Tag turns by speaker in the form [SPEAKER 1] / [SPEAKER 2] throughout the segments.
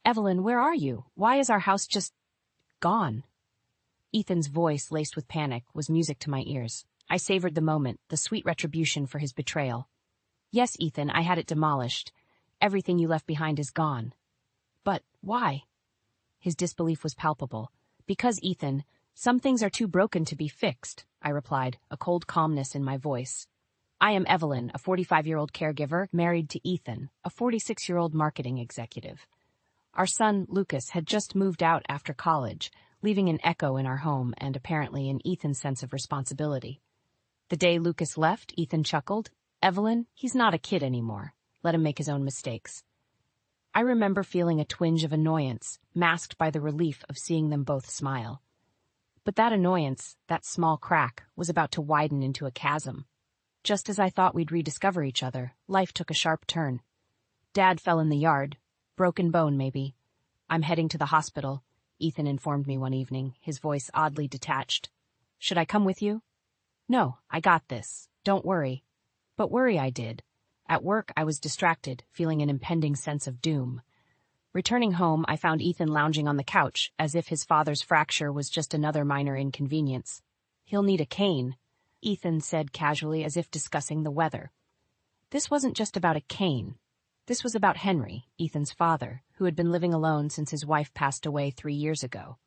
[SPEAKER 1] Evelyn, where are you? Why is our house just gone? Ethan's voice, laced with panic, was music to my ears. I savored the moment, the sweet retribution for his betrayal. Yes, Ethan, I had it demolished. Everything you left behind is gone. But why? His disbelief was palpable. Because, Ethan, some things are too broken to be fixed, I replied, a cold calmness in my voice. I am Evelyn, a 45-year-old caregiver, married to Ethan, a 46-year-old marketing executive. Our son, Lucas, had just moved out after college, leaving an echo in our home and apparently in Ethan's sense of responsibility. The day Lucas left, Ethan chuckled. Evelyn, he's not a kid anymore. Let him make his own mistakes. I remember feeling a twinge of annoyance, masked by the relief of seeing them both smile. But that annoyance, that small crack, was about to widen into a chasm. Just as I thought we'd rediscover each other, life took a sharp turn. Dad fell in the yard. Broken bone, maybe. I'm heading to the hospital, Ethan informed me one evening, his voice oddly detached. Should I come with you? No, I got this. Don't worry. But worry I did. At work, I was distracted, feeling an impending sense of doom. Returning home, I found Ethan lounging on the couch, as if his father's fracture was just another minor inconvenience. He'll need a cane, Ethan said casually, as if discussing the weather. This wasn't just about a cane. This was about Henry, Ethan's father, who had been living alone since his wife passed away 3 years ago.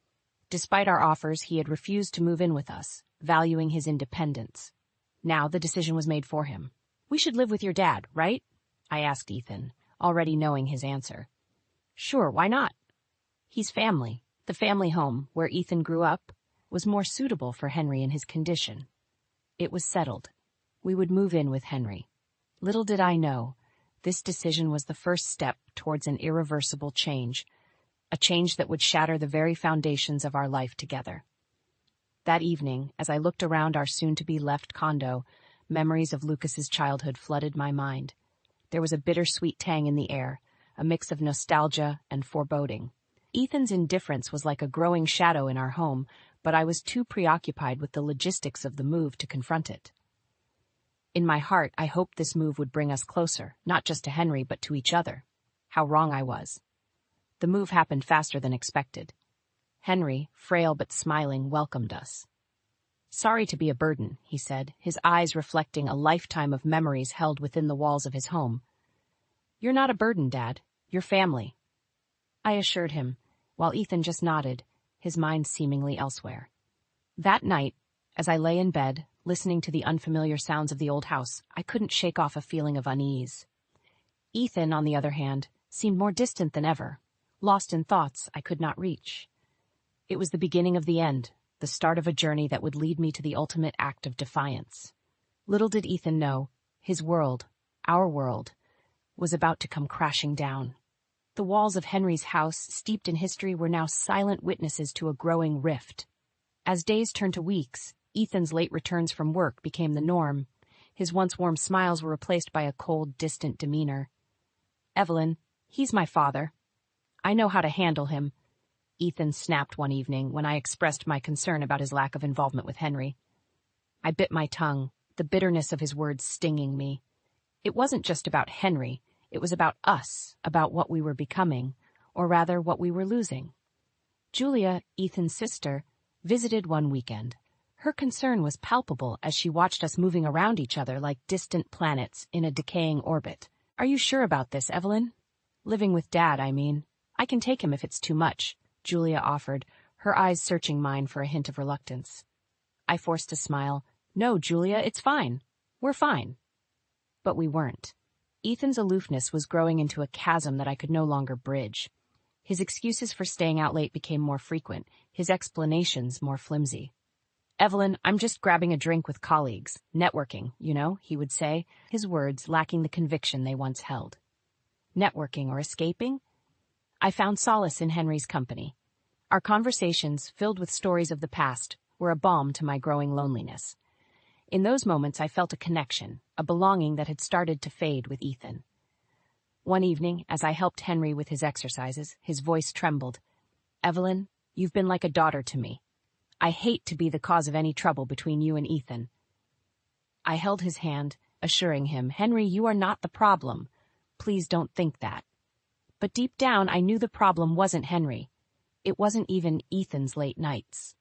[SPEAKER 1] Despite our offers, he had refused to move in with us, valuing his independence. Now the decision was made for him. We should live with your dad, right? I asked Ethan, already knowing his answer. Sure, why not? He's family. The family home, where Ethan grew up, was more suitable for Henry in his condition. It was settled. We would move in with Henry. Little did I know, this decision was the first step towards an irreversible change, a change that would shatter the very foundations of our life together. That evening, as I looked around our soon-to-be-left condo, memories of Lucas's childhood flooded my mind. There was a bittersweet tang in the air, a mix of nostalgia and foreboding. Ethan's indifference was like a growing shadow in our home, but I was too preoccupied with the logistics of the move to confront it. In my heart, I hoped this move would bring us closer, not just to Henry, but to each other. How wrong I was. The move happened faster than expected. Henry, frail but smiling, welcomed us. Sorry to be a burden, he said, his eyes reflecting a lifetime of memories held within the walls of his home. You're not a burden, Dad. You're family. I assured him, while Ethan just nodded, his mind seemingly elsewhere. That night, as I lay in bed, listening to the unfamiliar sounds of the old house, I couldn't shake off a feeling of unease. Ethan, on the other hand, seemed more distant than ever, lost in thoughts I could not reach. It was the beginning of the end, the start of a journey that would lead me to the ultimate act of defiance. Little did Ethan know, his world, our world, was about to come crashing down. The walls of Henry's house, steeped in history, were now silent witnesses to a growing rift. As days turned to weeks, Ethan's late returns from work became the norm. His once warm smiles were replaced by a cold, distant demeanor. Evelyn, he's my father. I know how to handle him, Ethan snapped one evening when I expressed my concern about his lack of involvement with Henry. I bit my tongue, the bitterness of his words stinging me. It wasn't just about Henry, it was about us, about what we were becoming, or rather what we were losing. Julia, Ethan's sister, visited one weekend. Her concern was palpable as she watched us moving around each other like distant planets in a decaying orbit. Are you sure about this, Evelyn? Living with Dad, I mean. I can take him if it's too much, Julia offered, her eyes searching mine for a hint of reluctance. I forced a smile. No, Julia, it's fine. We're fine. But we weren't. Ethan's aloofness was growing into a chasm that I could no longer bridge. His excuses for staying out late became more frequent, his explanations more flimsy. Evelyn, I'm just grabbing a drink with colleagues. Networking, you know, he would say, his words lacking the conviction they once held. Networking or escaping? I found solace in Henry's company. Our conversations, filled with stories of the past, were a balm to my growing loneliness. In those moments I felt a connection, a belonging that had started to fade with Ethan. One evening, as I helped Henry with his exercises, his voice trembled. Evelyn, you've been like a daughter to me. I hate to be the cause of any trouble between you and Ethan. I held his hand, assuring him, Henry, you are not the problem. Please don't think that. But deep down, I knew the problem wasn't Henry. It wasn't even Ethan's late nights.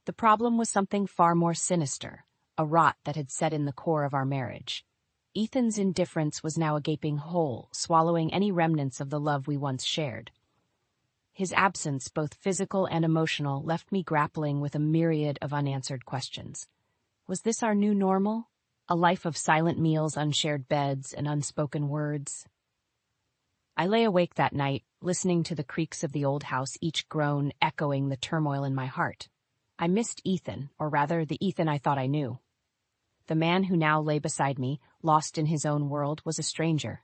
[SPEAKER 1] The problem was something far more sinister, a rot that had set in the core of our marriage. Ethan's indifference was now a gaping hole, swallowing any remnants of the love we once shared. His absence, both physical and emotional, left me grappling with a myriad of unanswered questions. Was this our new normal? A life of silent meals, unshared beds, and unspoken words? I lay awake that night, listening to the creaks of the old house, each groan echoing the turmoil in my heart. I missed Ethan, or rather, the Ethan I thought I knew. The man who now lay beside me, lost in his own world, was a stranger.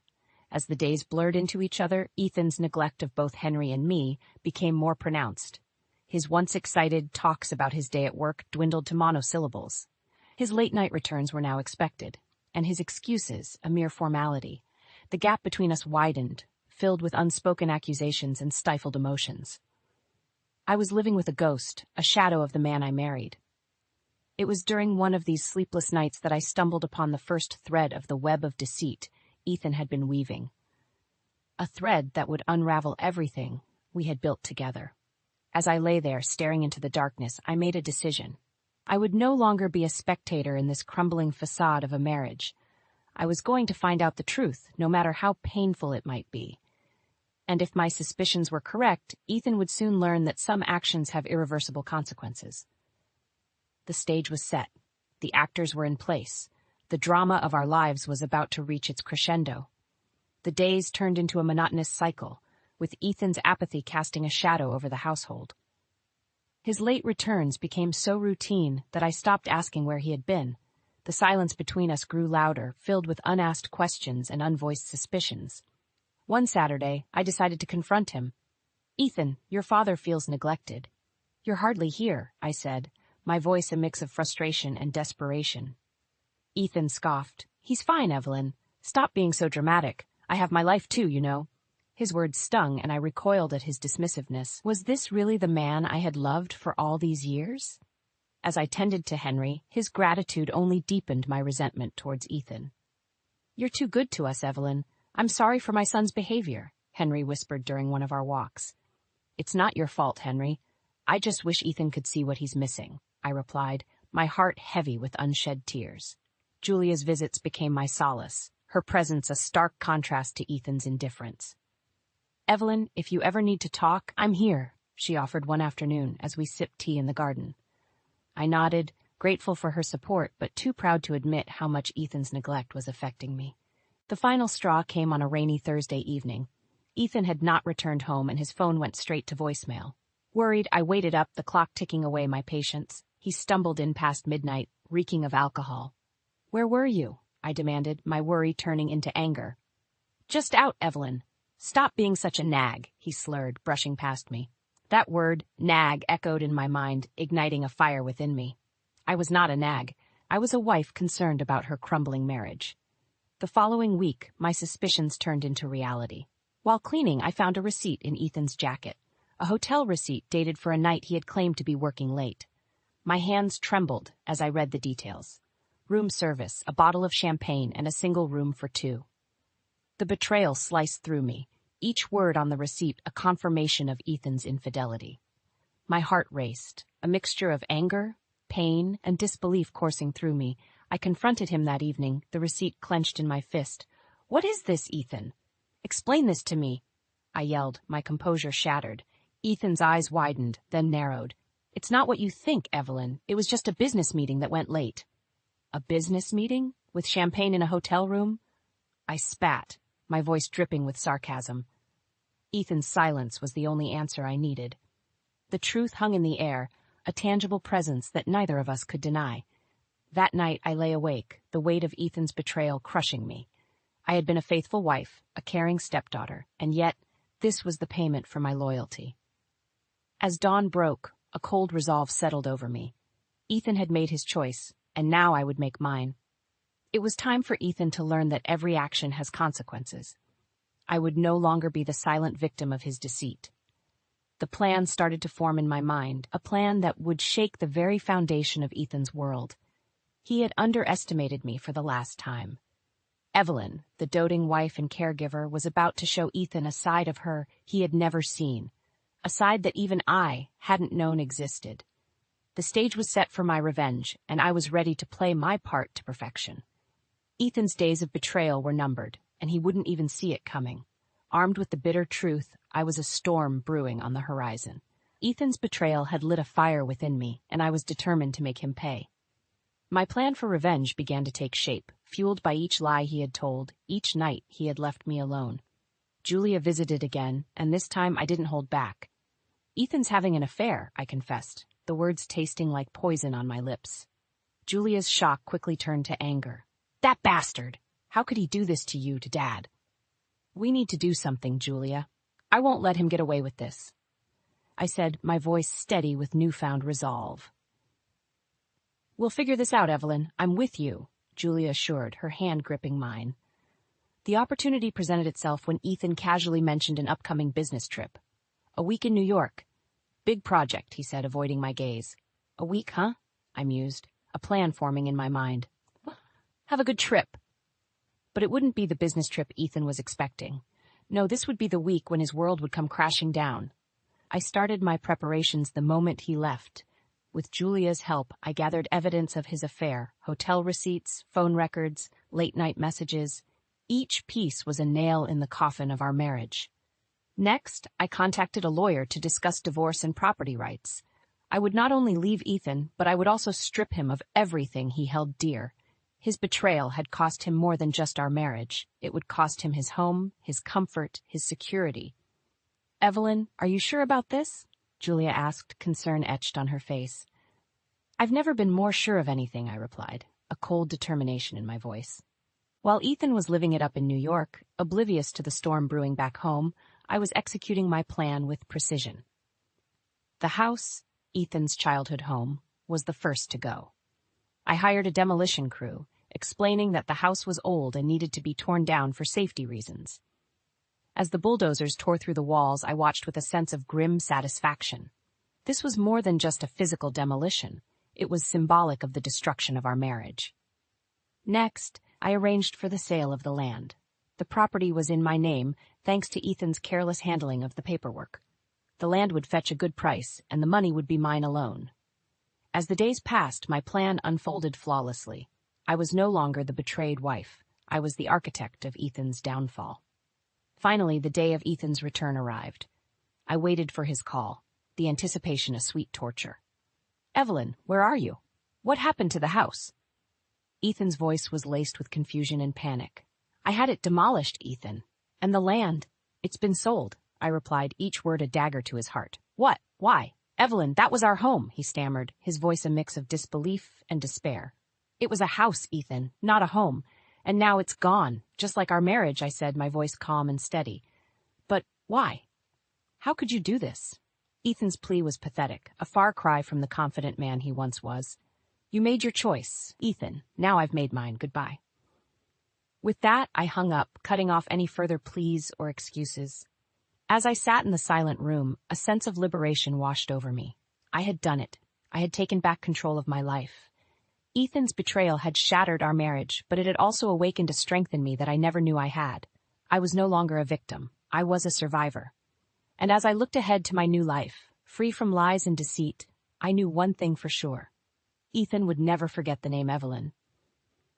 [SPEAKER 1] As the days blurred into each other, Ethan's neglect of both Henry and me became more pronounced. His once excited talks about his day at work dwindled to monosyllables. His late-night returns were now expected, and his excuses a mere formality. The gap between us widened, filled with unspoken accusations and stifled emotions. I was living with a ghost, a shadow of the man I married. It was during one of these sleepless nights that I stumbled upon the first thread of the web of deceit Ethan had been weaving. A thread that would unravel everything we had built together. As I lay there, staring into the darkness, I made a decision. I would no longer be a spectator in this crumbling facade of a marriage. I was going to find out the truth, no matter how painful it might be. And if my suspicions were correct, Ethan would soon learn that some actions have irreversible consequences. The stage was set. The actors were in place. The drama of our lives was about to reach its crescendo. The days turned into a monotonous cycle, with Ethan's apathy casting a shadow over the household. His late returns became so routine that I stopped asking where he had been. The silence between us grew louder, filled with unasked questions and unvoiced suspicions. One Saturday, I decided to confront him. "Ethan, your father feels neglected." "You're hardly here," I said, my voice a mix of frustration and desperation. Ethan scoffed. "He's fine, Evelyn. Stop being so dramatic. I have my life too, you know." His words stung, and I recoiled at his dismissiveness. Was this really the man I had loved for all these years? As I tended to Henry, his gratitude only deepened my resentment towards Ethan. "You're too good to us, Evelyn. I'm sorry for my son's behavior," Henry whispered during one of our walks. "It's not your fault, Henry. I just wish Ethan could see what he's missing," I replied, my heart heavy with unshed tears. Julia's visits became my solace, her presence a stark contrast to Ethan's indifference. "Evelyn, if you ever need to talk, I'm here," she offered one afternoon as we sipped tea in the garden. I nodded, grateful for her support, but too proud to admit how much Ethan's neglect was affecting me. The final straw came on a rainy Thursday evening. Ethan had not returned home, and his phone went straight to voicemail. Worried, I waited up, the clock ticking away my patience. He stumbled in past midnight, reeking of alcohol. "Where were you?" I demanded, my worry turning into anger. "Just out, Evelyn." "Stop being such a nag," he slurred, brushing past me. That word, nag, echoed in my mind, igniting a fire within me. I was not a nag. I was a wife concerned about her crumbling marriage. The following week, my suspicions turned into reality. While cleaning, I found a receipt in Ethan's jacket, a hotel receipt dated for a night he had claimed to be working late. My hands trembled as I read the details. Room service, a bottle of champagne, and a single room for two. The betrayal sliced through me, each word on the receipt a confirmation of Ethan's infidelity. My heart raced, a mixture of anger, pain, and disbelief coursing through me. I confronted him that evening, the receipt clenched in my fist. "What is this, Ethan? Explain this to me," I yelled, my composure shattered. Ethan's eyes widened, then narrowed. "It's not what you think, Evelyn. It was just a business meeting that went late." "A business meeting? With champagne in a hotel room?" I spat, my voice dripping with sarcasm. Ethan's silence was the only answer I needed. The truth hung in the air, a tangible presence that neither of us could deny. That night I lay awake, the weight of Ethan's betrayal crushing me. I had been a faithful wife, a caring stepdaughter, and yet this was the payment for my loyalty. As dawn broke, a cold resolve settled over me. Ethan had made his choice, and now I would make mine. It was time for Ethan to learn that every action has consequences. I would no longer be the silent victim of his deceit. The plan started to form in my mind, a plan that would shake the very foundation of Ethan's world. He had underestimated me for the last time. Evelyn, the doting wife and caregiver, was about to show Ethan a side of her he had never seen, a side that even I hadn't known existed. The stage was set for my revenge, and I was ready to play my part to perfection. Ethan's days of betrayal were numbered, and he wouldn't even see it coming. Armed with the bitter truth, I was a storm brewing on the horizon. Ethan's betrayal had lit a fire within me, and I was determined to make him pay. My plan for revenge began to take shape, fueled by each lie he had told, each night he had left me alone. Julia visited again, and this time I didn't hold back. "Ethan's having an affair," I confessed, the words tasting like poison on my lips. Julia's shock quickly turned to anger. "That bastard! How could he do this to you, to Dad?" "We need to do something, Julia. I won't let him get away with this," I said, my voice steady with newfound resolve. "We'll figure this out, Evelyn. I'm with you," Julia assured, her hand gripping mine. The opportunity presented itself when Ethan casually mentioned an upcoming business trip. "A week in New York. Big project," he said, avoiding my gaze. "A week, huh?" I mused, a plan forming in my mind. "Have a good trip." But it wouldn't be the business trip Ethan was expecting. No, this would be the week when his world would come crashing down. I started my preparations the moment he left. With Julia's help, I gathered evidence of his affair, hotel receipts, phone records, late-night messages. Each piece was a nail in the coffin of our marriage. Next, I contacted a lawyer to discuss divorce and property rights. I would not only leave Ethan, but I would also strip him of everything he held dear. His betrayal had cost him more than just our marriage. It would cost him his home, his comfort, his security. "Evelyn, are you sure about this?" Julia asked, concern etched on her face. "I've never been more sure of anything," I replied, a cold determination in my voice. While Ethan was living it up in New York, oblivious to the storm brewing back home, I was executing my plan with precision. The house, Ethan's childhood home, was the first to go. I hired a demolition crew, explaining that the house was old and needed to be torn down for safety reasons. As the bulldozers tore through the walls, I watched with a sense of grim satisfaction. This was more than just a physical demolition. It was symbolic of the destruction of our marriage. Next, I arranged for the sale of the land. The property was in my name, thanks to Ethan's careless handling of the paperwork. The land would fetch a good price, and the money would be mine alone. As the days passed, my plan unfolded flawlessly. I was no longer the betrayed wife. I was the architect of Ethan's downfall. Finally, the day of Ethan's return arrived. I waited for his call, the anticipation a sweet torture. "Evelyn, where are you? What happened to the house?" Ethan's voice was laced with confusion and panic. "I had it demolished, Ethan. And the land, it's been sold," I replied, each word a dagger to his heart. "What? Why? Evelyn, that was our home," he stammered, his voice a mix of disbelief and despair. "It was a house, Ethan, not a home. And now it's gone, just like our marriage," I said, my voice calm and steady. "But why? How could you do this?" Ethan's plea was pathetic, a far cry from the confident man he once was. "You made your choice, Ethan. Now I've made mine. Goodbye." With that, I hung up, cutting off any further pleas or excuses. As I sat in the silent room, a sense of liberation washed over me. I had done it. I had taken back control of my life. Ethan's betrayal had shattered our marriage, but it had also awakened a strength in me that I never knew I had. I was no longer a victim. I was a survivor. And as I looked ahead to my new life, free from lies and deceit, I knew one thing for sure. Ethan would never forget the name Evelyn.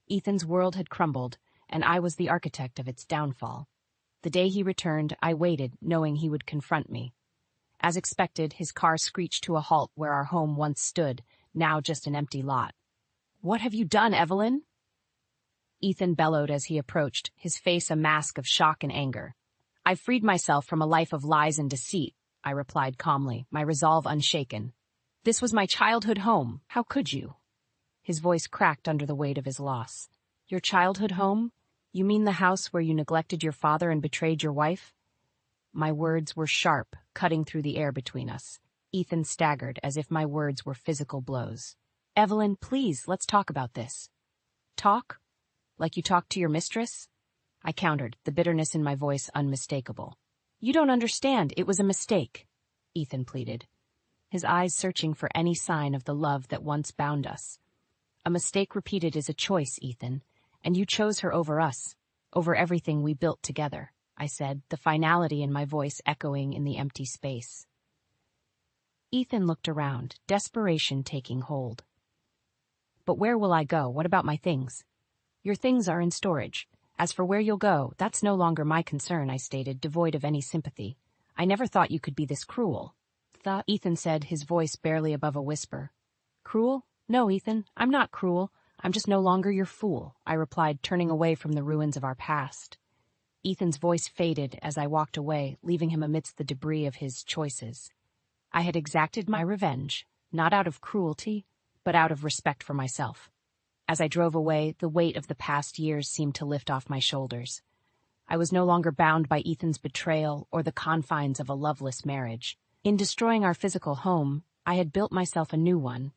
[SPEAKER 1] Ethan's world had crumbled, and I was the architect of its downfall. The day he returned, I waited, knowing he would confront me. As expected, his car screeched to a halt where our home once stood, now just an empty lot. "What have you done, Evelyn?" Ethan bellowed as he approached, his face a mask of shock and anger. "I've freed myself from a life of lies and deceit," I replied calmly, my resolve unshaken. "This was my childhood home. How could you?" His voice cracked under the weight of his loss. "Your childhood home? You mean the house where you neglected your father and betrayed your wife?" My words were sharp, cutting through the air between us. Ethan staggered as if my words were physical blows. "Evelyn, please, let's talk about this." "Talk? Like you talked to your mistress?" I countered, the bitterness in my voice unmistakable. "You don't understand. It was a mistake," Ethan pleaded, his eyes searching for any sign of the love that once bound us. "A mistake repeated is a choice, Ethan, and you chose her over us. Over everything we built together, I said, the finality in my voice echoing in the empty space. Ethan looked around, desperation taking hold. But where will I go? What about my things? Your things are in storage. As for where you'll go, that's no longer my concern, I stated, devoid of any sympathy. I never thought you could be this cruel. Ethan said, his voice barely above a whisper. Cruel? No, Ethan, I'm not cruel. I'm just no longer your fool, I replied, turning away from the ruins of our past. Ethan's voice faded as I walked away, leaving him amidst the debris of his choices. I had exacted my revenge, not out of cruelty, but out of respect for myself. As I drove away, the weight of the past years seemed to lift off my shoulders. I was no longer bound by Ethan's betrayal or the confines of a loveless marriage. In destroying our physical home, I had built myself a new one,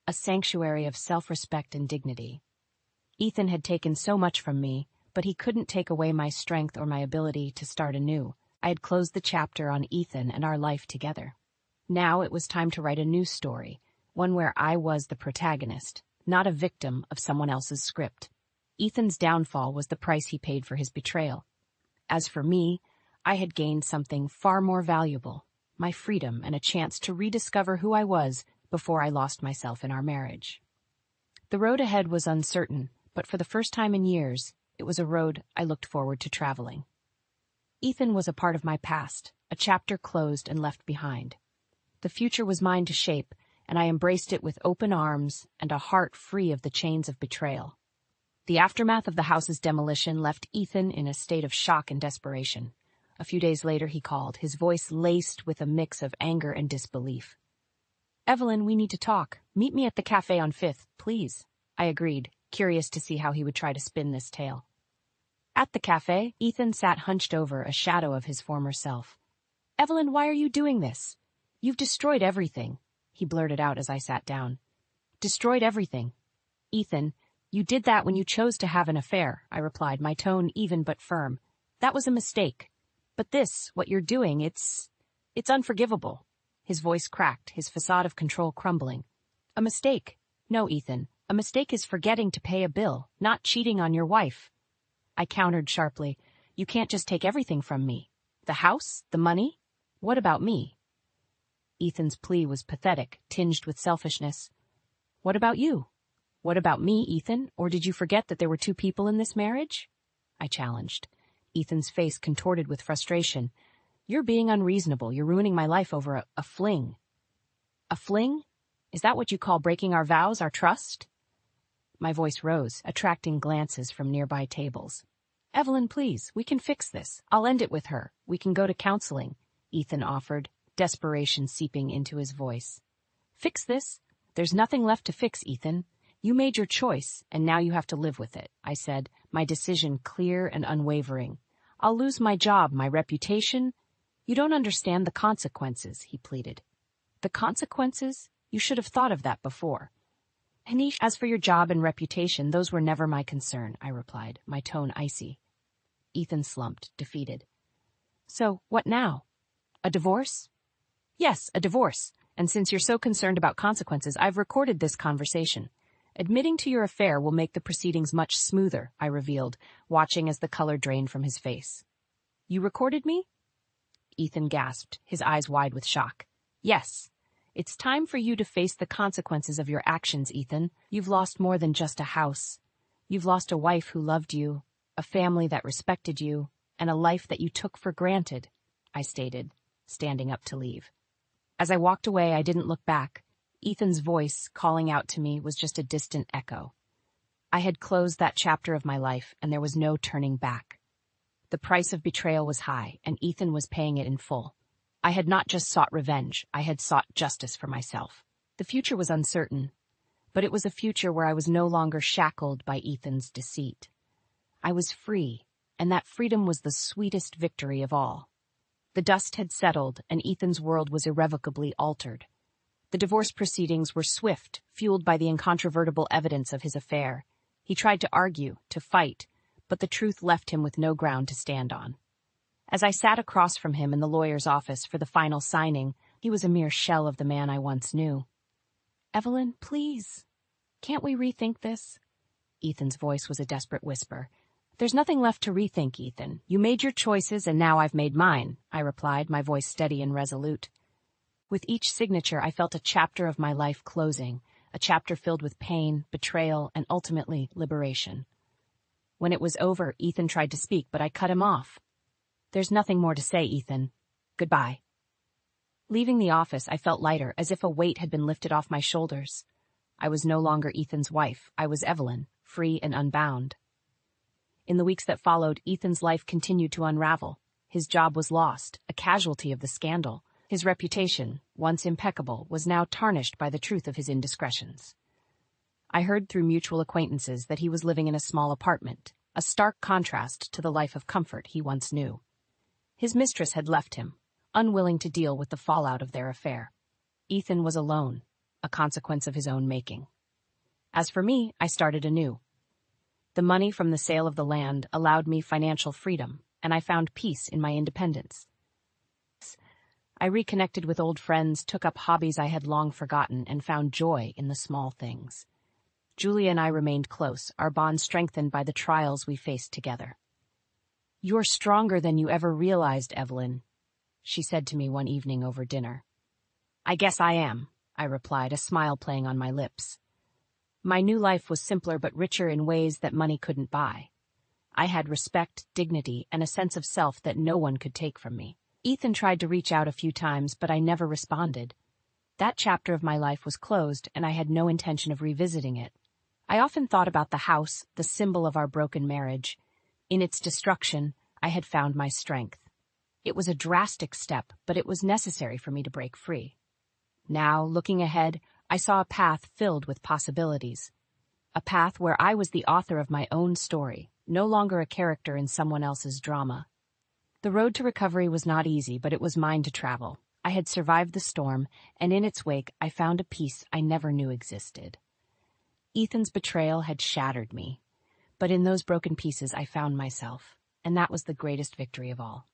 [SPEAKER 1] a sanctuary of self-respect and dignity. Ethan had taken so much from me, but he couldn't take away my strength or my ability to start anew. I had closed the chapter on Ethan and our life together. Now it was time to write a new story, one where I was the protagonist, not a victim of someone else's script. Ethan's downfall was the price he paid for his betrayal. As for me, I had gained something far more valuable, my freedom and a chance to rediscover who I was before I lost myself in our marriage. The road ahead was uncertain, but for the first time in years, it was a road I looked forward to traveling. Ethan was a part of my past, a chapter closed and left behind. The future was mine to shape, and I embraced it with open arms and a heart free of the chains of betrayal. The aftermath of the house's demolition left Ethan in a state of shock and desperation. A few days later he called, his voice laced with a mix of anger and disbelief. Evelyn, we need to talk. Meet me at the cafe on 5th, please. I agreed, curious to see how he would try to spin this tale. At the cafe, Ethan sat hunched over, a shadow of his former self. Evelyn, why are you doing this? You've destroyed everything, he blurted out as I sat down. Destroyed everything. Ethan, you did that when you chose to have an affair, I replied, my tone even but firm. That was a mistake. But this, what you're doing, it's unforgivable. His voice cracked, his facade of control crumbling. A mistake? No, Ethan. A mistake is forgetting to pay a bill, not cheating on your wife. I countered sharply. You can't just take everything from me. The house? The money? What about me? Ethan's plea was pathetic, tinged with selfishness. What about you? What about me, Ethan? Or did you forget that there were two people in this marriage? I challenged. Ethan's face contorted with frustration. You're being unreasonable. You're ruining my life over a fling. A fling? Is that what you call breaking our vows, our trust? My voice rose, attracting glances from nearby tables. Evelyn, please, we can fix this. I'll end it with her. We can go to counseling, Ethan offered, desperation seeping into his voice. Fix this? There's nothing left to fix, Ethan. You made your choice, and now you have to live with it, I said, my decision clear and unwavering. I'll lose my job, my reputation. You don't understand the consequences, he pleaded. The consequences? You should have thought of that before. Hanish, as for your job and reputation, those were never my concern, I replied, my tone icy. Ethan slumped, defeated. So, what now? A divorce? Yes, a divorce. And since you're so concerned about consequences, I've recorded this conversation. Admitting to your affair will make the proceedings much smoother, I revealed, watching as the color drained from his face. You recorded me? Ethan gasped, his eyes wide with shock. Yes. It's time for you to face the consequences of your actions, Ethan. You've lost more than just a house. You've lost a wife who loved you, a family that respected you, and a life that you took for granted, I stated, standing up to leave. As I walked away, I didn't look back. Ethan's voice, calling out to me, was just a distant echo. I had closed that chapter of my life, and there was no turning back. The price of betrayal was high, and Ethan was paying it in full. I had not just sought revenge, I had sought justice for myself. The future was uncertain, but it was a future where I was no longer shackled by Ethan's deceit. I was free, and that freedom was the sweetest victory of all. The dust had settled, and Ethan's world was irrevocably altered. The divorce proceedings were swift, fueled by the incontrovertible evidence of his affair. He tried to argue, to fight, but the truth left him with no ground to stand on. As I sat across from him in the lawyer's office for the final signing, he was a mere shell of the man I once knew. Evelyn, please, can't we rethink this? Ethan's voice was a desperate whisper. There's nothing left to rethink, Ethan. You made your choices and now I've made mine, I replied, my voice steady and resolute. With each signature, I felt a chapter of my life closing, a chapter filled with pain, betrayal, and ultimately liberation. When it was over, Ethan tried to speak, but I cut him off. There's nothing more to say, Ethan. Goodbye. Leaving the office, I felt lighter, as if a weight had been lifted off my shoulders. I was no longer Ethan's wife. I was Evelyn, free and unbound. In the weeks that followed, Ethan's life continued to unravel. His job was lost, a casualty of the scandal. His reputation, once impeccable, was now tarnished by the truth of his indiscretions. I heard through mutual acquaintances that he was living in a small apartment, a stark contrast to the life of comfort he once knew. His mistress had left him, unwilling to deal with the fallout of their affair. Ethan was alone, a consequence of his own making. As for me, I started anew. The money from the sale of the land allowed me financial freedom, and I found peace in my independence. I reconnected with old friends, took up hobbies I had long forgotten, and found joy in the small things. Julia and I remained close, our bond strengthened by the trials we faced together. "You're stronger than you ever realized, Evelyn," she said to me one evening over dinner. "I guess I am," I replied, a smile playing on my lips. My new life was simpler but richer in ways that money couldn't buy. I had respect, dignity, and a sense of self that no one could take from me. Ethan tried to reach out a few times, but I never responded. That chapter of my life was closed, and I had no intention of revisiting it. I often thought about the house, the symbol of our broken marriage. In its destruction, I had found my strength. It was a drastic step, but it was necessary for me to break free. Now, looking ahead, I saw a path filled with possibilities. A path where I was the author of my own story, no longer a character in someone else's drama. The road to recovery was not easy, but it was mine to travel. I had survived the storm, and in its wake, I found a peace I never knew existed. Ethan's betrayal had shattered me, but in those broken pieces, I found myself, and that was the greatest victory of all.